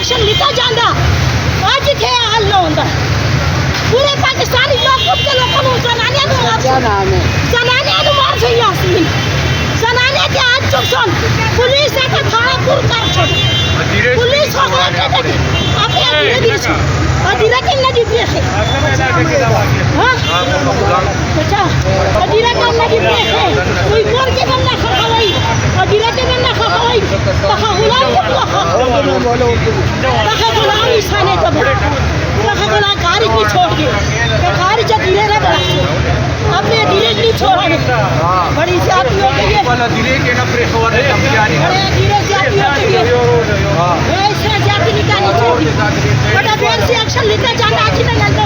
action लिता जाता अज इतने हाल ना होंदा पूरे पाकिस्तानी लोग खुद के लोगों को जनानियां मार सही यासीन जनानियां के हाथ चुक सुन पुलिस ने तो थाना पूर कर छोड़ पुलिस हो गया के देख आपे धीरे धीरे और धीरे के नदी पे है हां अच्छा और धीरे के नदी पे है कोई कोर के बंदा खवाई और धीरे के बंदा खवाई तखा गुलाम को तखा गुलाम निशाने तो तखा गुलाम गाड़ी की छोड़ के गाड़ी जब धीरे ना बढ़ा आपने धीरे नहीं छोड़ा बड़ी ज्यादा हो गई है वाला धीरे के ना प्रेस हो रहे हम जाने धीरे ज्यादा हो गई है ऐसे ज्यादा निकालनी चाहिए बड़ा देर से एक्शन लेते जाना अच्छी नहीं लगता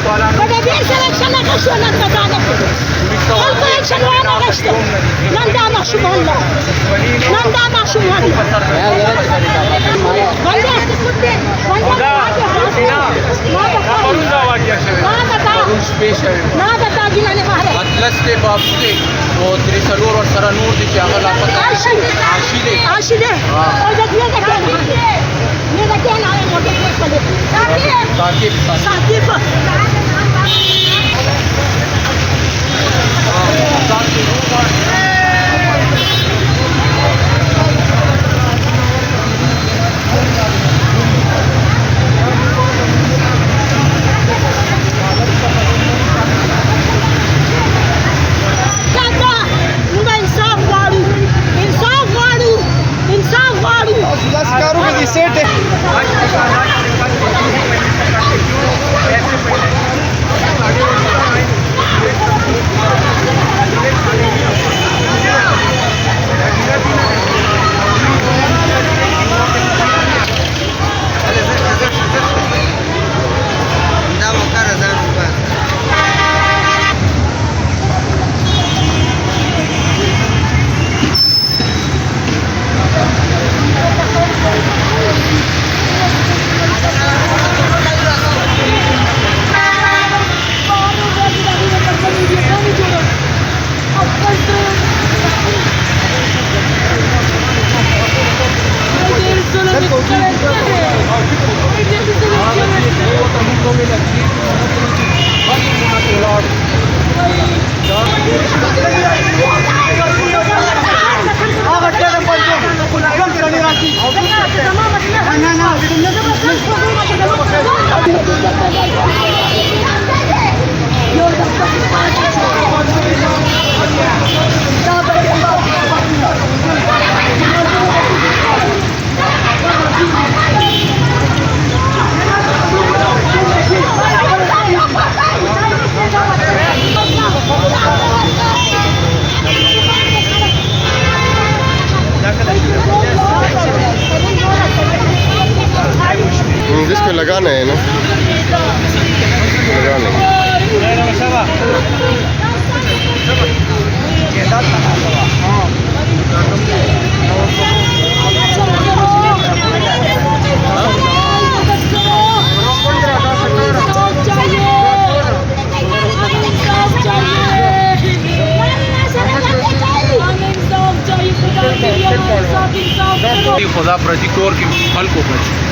बड़ा देर से एक्शन ना कर शो ना बताने कल को एक्शन वाला गश्त नंदा माशुल्लाह नंदा माशुल्लाह बंदे कुत्ते बंदे ना बता जिन्होंने मारे अतलस के बावजूद वो त्रिसलोर और सरानूर दी चावल आपका आशिले और जब ये कहते हैं ना मोटे वाले साकिब जिसको लगाना है ना लगाना खुदा प्रति कोर के फल को